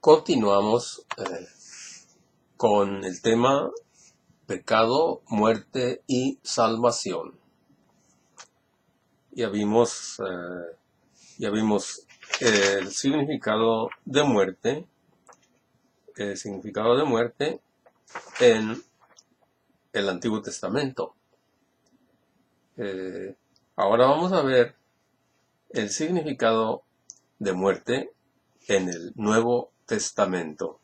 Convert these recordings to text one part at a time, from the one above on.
Continuamos con el tema pecado, muerte y salvación. Ya vimos el significado de muerte, en el Antiguo Testamento. Ahora vamos a ver el significado de muerte en el Nuevo Testamento.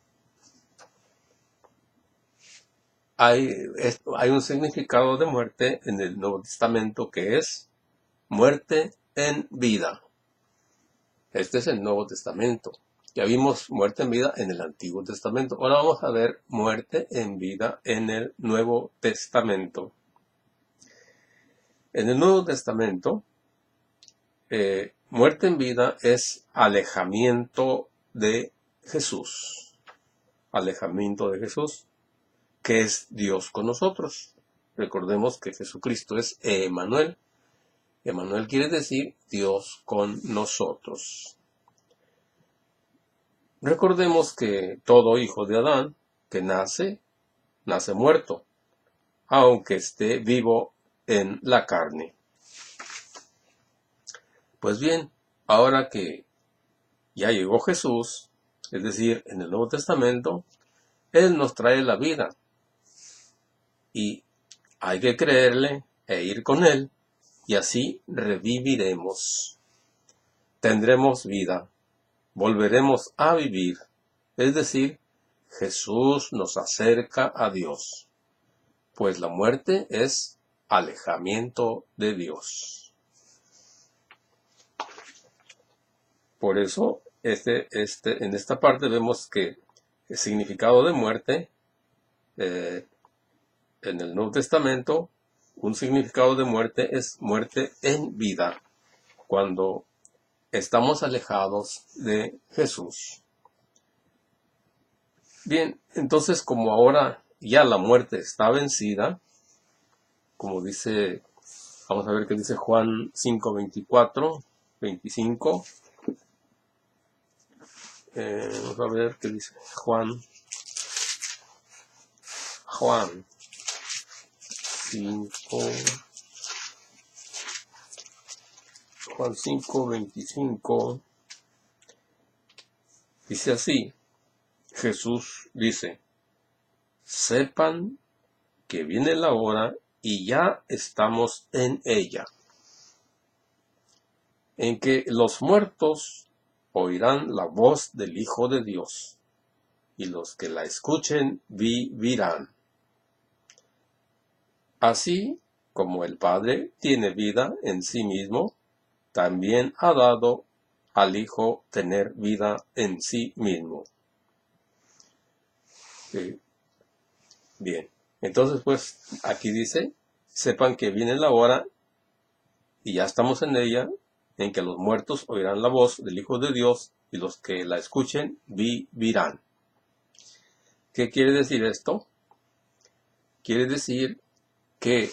Hay un significado de muerte en el Nuevo Testamento que es muerte en vida. Este es el Nuevo Testamento. Ya vimos muerte en vida en el Antiguo Testamento. Ahora vamos a ver muerte en vida en el Nuevo Testamento. En el Nuevo Testamento, muerte en vida es alejamiento de Jesús. Alejamiento de Jesús, que es Dios con nosotros. Recordemos que Jesucristo es Emmanuel. Emmanuel quiere decir Dios con nosotros. Recordemos que todo hijo de Adán que nace muerto, aunque esté vivo en la carne. Pues bien, ahora que ya llegó Jesús, es decir, en el Nuevo Testamento, Él nos trae la vida. Y hay que creerle e ir con Él, y así reviviremos. Tendremos vida, volveremos a vivir. Es decir, Jesús nos acerca a Dios, pues la muerte es alejamiento de Dios. Por eso, en esta parte vemos que el significado de muerte, en el Nuevo Testamento, un significado de muerte es muerte en vida, cuando estamos alejados de Jesús. Bien, entonces como ahora ya la muerte está vencida, como dice, vamos a ver qué dice Juan 5, 24, 25. Vamos a ver qué dice Juan 5, 25. Dice así, Jesús dice, sepan que viene la hora y ya estamos en ella, en que los muertos oirán la voz del Hijo de Dios, y los que la escuchen vivirán. Así como el Padre tiene vida en sí mismo, también ha dado al Hijo tener vida en sí mismo. Bien, entonces pues aquí dice, sepan que viene la hora, y ya estamos en ella, en que los muertos oirán la voz del Hijo de Dios, y los que la escuchen vivirán. ¿Qué quiere decir esto? Quiere decir que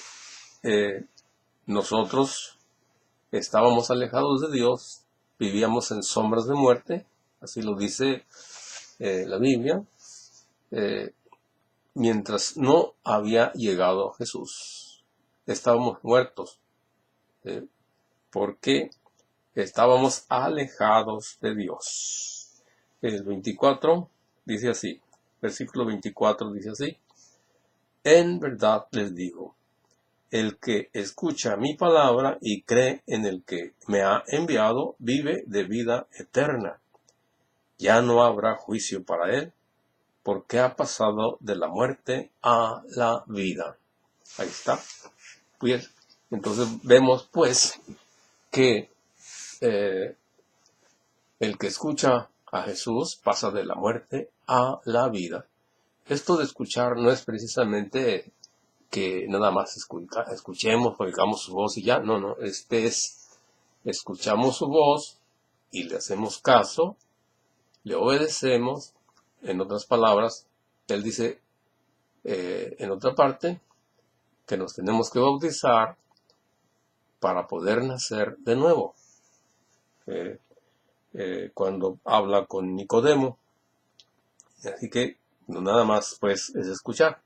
nosotros estábamos alejados de Dios, vivíamos en sombras de muerte, así lo dice la Biblia, mientras no había llegado Jesús. Estábamos muertos, porque estábamos alejados de Dios. El 24 dice así, versículo 24 dice así, en verdad les digo, el que escucha mi palabra y cree en el que me ha enviado, vive de vida eterna. Ya no habrá juicio para él, porque ha pasado de la muerte a la vida. Ahí está. Bien, entonces vemos pues que el que escucha a Jesús pasa de la muerte a la vida. Esto de escuchar no es precisamente que nada más escuchemos, oigamos su voz y ya. No, escuchamos su voz y le hacemos caso, le obedecemos. En otras palabras, él dice en otra parte que nos tenemos que bautizar para poder nacer de nuevo. Cuando habla con Nicodemo, Así que no nada más pues es escuchar,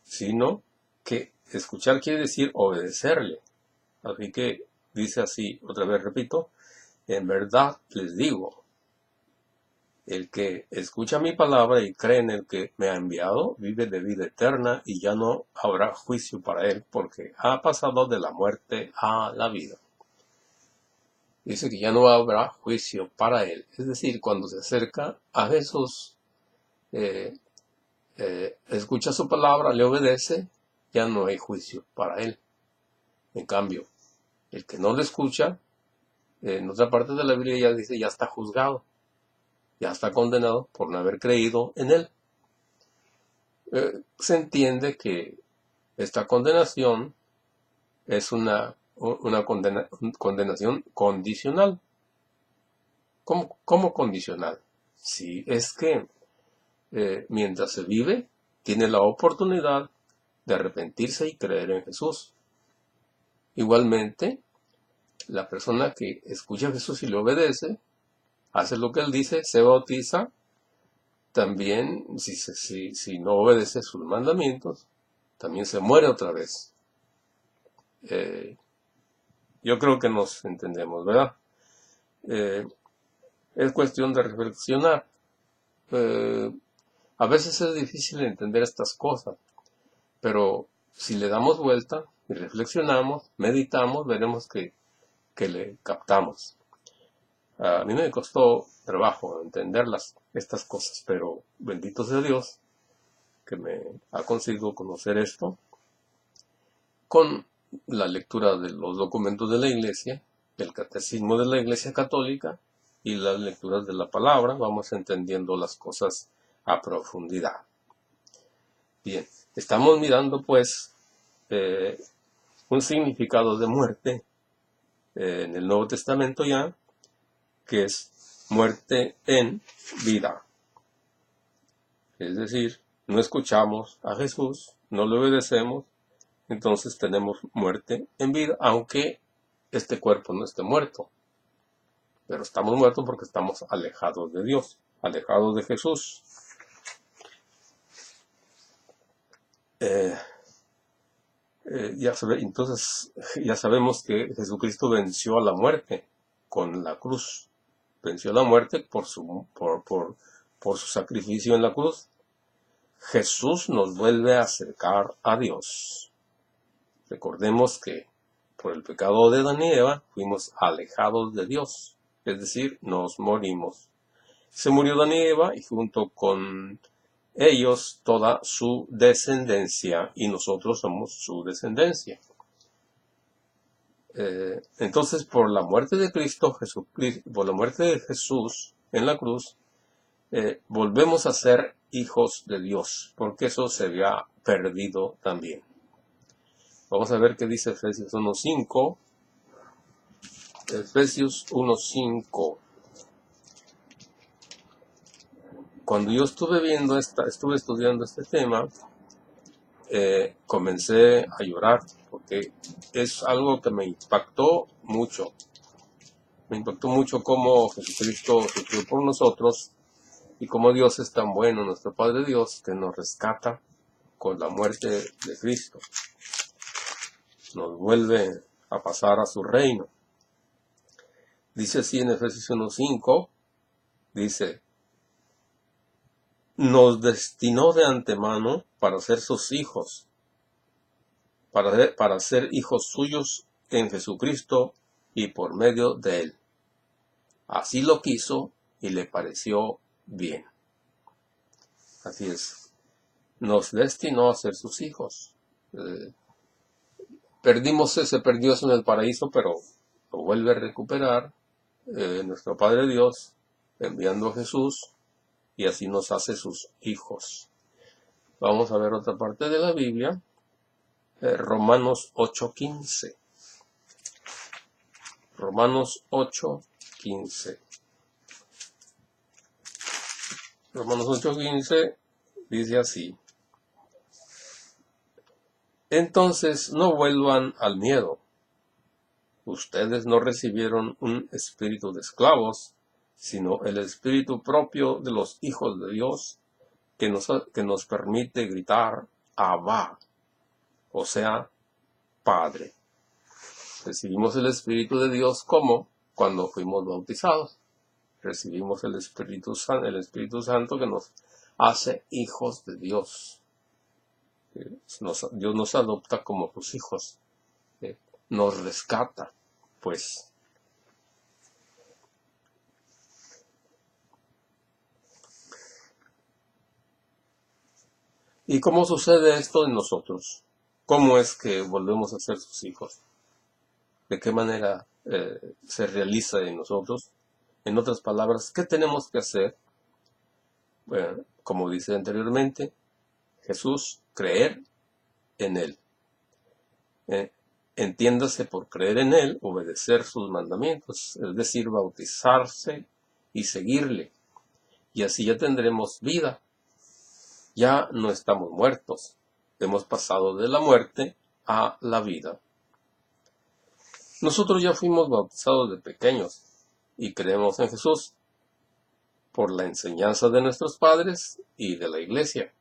sino que escuchar quiere decir obedecerle. Así que dice así, otra vez repito, en verdad les digo, el que escucha mi palabra y cree en el que me ha enviado, vive de vida eterna y ya no habrá juicio para él, porque ha pasado de la muerte a la vida. Dice que ya no habrá juicio para él. Es decir, cuando se acerca a Jesús, escucha su palabra, le obedece, ya no hay juicio para él. En cambio, el que no le escucha, en otra parte de la Biblia ya dice, ya está juzgado, ya está condenado por no haber creído en él. Se entiende que esta condenación es una condenación condicional. ¿Cómo condicional? Si es que mientras se vive, tiene la oportunidad de arrepentirse y creer en Jesús. Igualmente, la persona que escucha a Jesús y le obedece, hace lo que él dice, se bautiza, también si no obedece sus mandamientos, también se muere otra vez. Yo creo que nos entendemos, ¿verdad? Es cuestión de reflexionar. A veces es difícil entender estas cosas, pero si le damos vuelta y reflexionamos, meditamos, veremos que le captamos. A mí me costó trabajo entender estas cosas, pero bendito sea Dios que me ha conseguido conocer esto con la lectura de los documentos de la Iglesia, el catecismo de la Iglesia Católica y las lecturas de la palabra. Vamos entendiendo las cosas a profundidad. Bien, estamos mirando pues un significado de muerte en el Nuevo Testamento ya, que es muerte en vida. Es decir, no escuchamos a Jesús, no le obedecemos, entonces tenemos muerte en vida, aunque este cuerpo no esté muerto. Pero estamos muertos porque estamos alejados de Dios, alejados de Jesús. Entonces ya sabemos que Jesucristo venció a la muerte con la cruz. Venció a la muerte por su sacrificio en la cruz. Jesús nos vuelve a acercar a Dios. Recordemos que por el pecado de Adán y Eva fuimos alejados de Dios, es decir, nos morimos. Se murió Adán y Eva y junto con ellos toda su descendencia, y nosotros somos su descendencia. Entonces, por la muerte de Cristo, por la muerte de Jesús en la cruz, volvemos a ser hijos de Dios, porque eso se había perdido también. Vamos a ver qué dice Efesios 1.5. Efesios 1.5. Cuando yo estuve estudiando este tema, comencé a llorar, porque es algo que me impactó mucho. Me impactó mucho cómo Jesucristo sufrió por nosotros y cómo Dios es tan bueno, nuestro Padre Dios, que nos rescata con la muerte de Cristo. Nos vuelve a pasar a su reino. Dice así en Efesios 1.5, dice, nos destinó de antemano para ser sus hijos, para ser hijos suyos en Jesucristo y por medio de él. Así lo quiso y le pareció bien. Así es. Nos destinó a ser sus hijos. Se perdió eso en el paraíso, pero lo vuelve a recuperar nuestro Padre Dios, enviando a Jesús, y así nos hace sus hijos. Vamos a ver otra parte de la Biblia, Romanos 8.15. Romanos 8.15. Romanos 8.15 dice así. Entonces no vuelvan al miedo. Ustedes no recibieron un espíritu de esclavos, sino el espíritu propio de los hijos de Dios, que nos permite gritar Abba, o sea, Padre. Recibimos el Espíritu de Dios como cuando fuimos bautizados. Recibimos el Espíritu Santo que nos hace hijos de Dios. Dios nos adopta como sus hijos. Nos rescata, pues. ¿Y cómo sucede esto en nosotros? ¿Cómo es que volvemos a ser sus hijos? ¿De qué manera se realiza en nosotros? En otras palabras, ¿qué tenemos que hacer? Bueno, como dice anteriormente, Jesús, creer en Él. Entiéndase por creer en Él, obedecer sus mandamientos, es decir, bautizarse y seguirle. Y así ya tendremos vida. Ya no estamos muertos. Hemos pasado de la muerte a la vida. Nosotros ya fuimos bautizados de pequeños y creemos en Jesús por la enseñanza de nuestros padres y de la iglesia.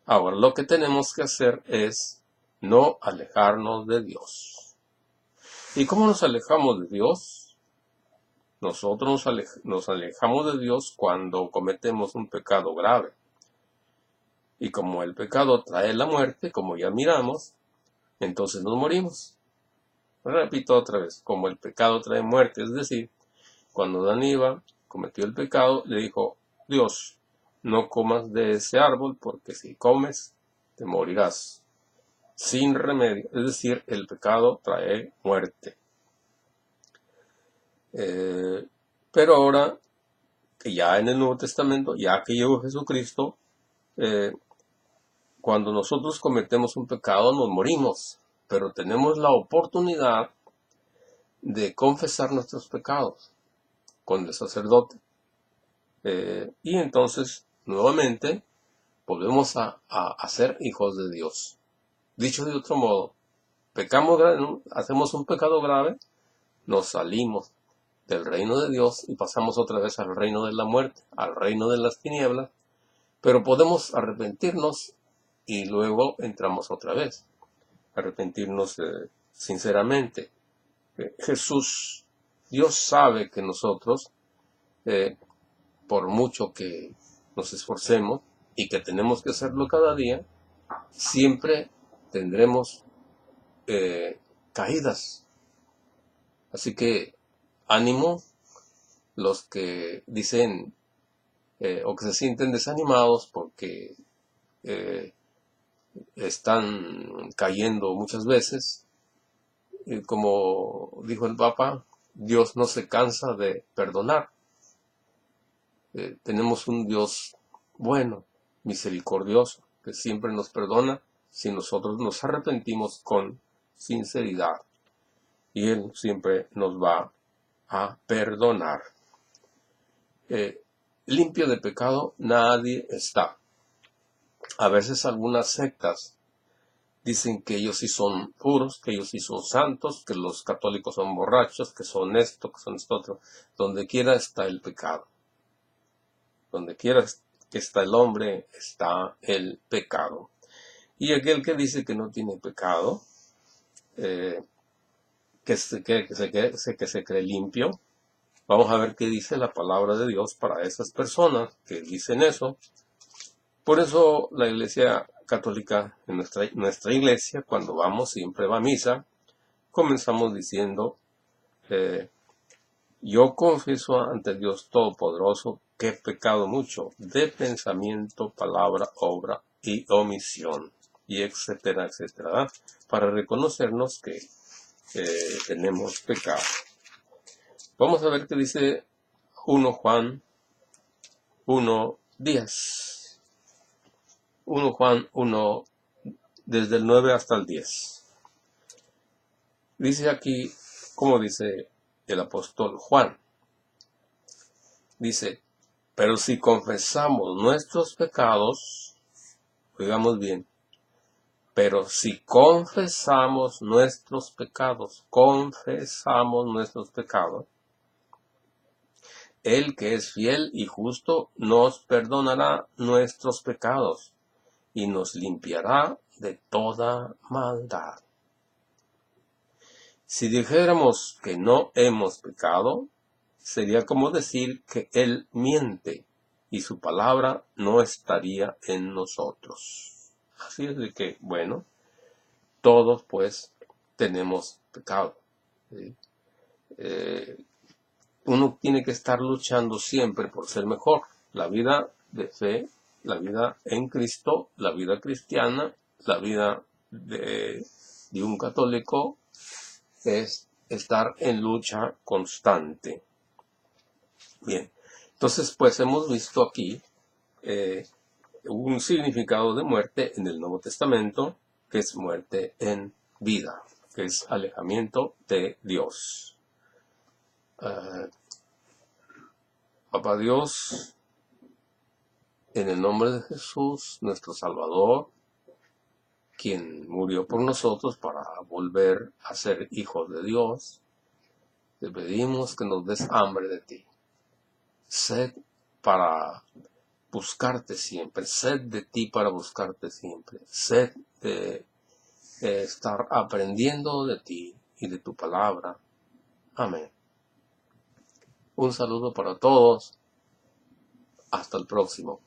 Ahora lo que tenemos que hacer es no alejarnos de Dios. ¿Y cómo nos alejamos de Dios? Nosotros nos alejamos de Dios cuando cometemos un pecado grave. Y como el pecado trae la muerte, como ya miramos, entonces nos morimos. Repito otra vez, como el pecado trae muerte, es decir, cuando Adán y Eva cometió el pecado, le dijo, Dios, no comas de ese árbol, porque si comes, te morirás. Sin remedio, es decir, el pecado trae muerte. Pero ahora, que ya en el Nuevo Testamento, ya que llegó Jesucristo, cuando nosotros cometemos un pecado nos morimos, pero tenemos la oportunidad de confesar nuestros pecados con el sacerdote. Y entonces, nuevamente, volvemos a ser hijos de Dios. Dicho de otro modo, hacemos un pecado grave, nos salimos del reino de Dios y pasamos otra vez al reino de la muerte, al reino de las tinieblas, pero podemos arrepentirnos y luego entramos otra vez. Arrepentirnos sinceramente. Jesús, Dios sabe que nosotros, por mucho que nos esforcemos y que tenemos que hacerlo cada día, siempre tendremos caídas. Así que ánimo los que dicen o que se sienten desanimados porque están cayendo muchas veces. Como dijo el Papa, Dios no se cansa de perdonar. Tenemos un Dios bueno, misericordioso, que siempre nos perdona si nosotros nos arrepentimos con sinceridad. Y Él siempre nos va a perdonar. Limpio de pecado nadie está. A veces algunas sectas dicen que ellos sí son puros, que ellos sí son santos, que los católicos son borrachos, que son esto, que son esto otro. Donde quiera está el pecado. Donde quiera que está el hombre, está el pecado. Y aquel que dice que no tiene pecado, que se cree limpio, vamos a ver qué dice la palabra de Dios para esas personas que dicen eso. Por eso la Iglesia Católica, en nuestra iglesia, cuando siempre va a misa, comenzamos diciendo, yo confieso ante Dios Todopoderoso que he pecado mucho de pensamiento, palabra, obra y omisión, y etcétera, etcétera, ¿verdad? Para reconocernos que tenemos pecado. Vamos a ver qué dice 1 Juan 1:10. 1 Juan 1, desde el 9 hasta el 10. Dice aquí, como dice el apóstol Juan, dice, pero si confesamos nuestros pecados, oigamos bien, pero si confesamos nuestros pecados, Él que es fiel y justo nos perdonará nuestros pecados y nos limpiará de toda maldad. Si dijéramos que no hemos pecado, sería como decir que Él miente y su palabra no estaría en nosotros. Así es de que, bueno, todos pues tenemos pecado. ¿Sí? Uno tiene que estar luchando siempre por ser mejor. La vida de fe, la vida en Cristo, la vida cristiana, la vida de un católico es estar en lucha constante. Bien, entonces pues hemos visto aquí un significado de muerte en el Nuevo Testamento, que es muerte en vida, que es alejamiento de Dios. Papá Dios, en el nombre de Jesús, nuestro Salvador, quien murió por nosotros para volver a ser hijos de Dios, te pedimos que nos des hambre de ti, sed para buscarte siempre, sed de ti para buscarte siempre, sed de estar aprendiendo de ti y de tu palabra. Amén. Un saludo para todos. Hasta el próximo.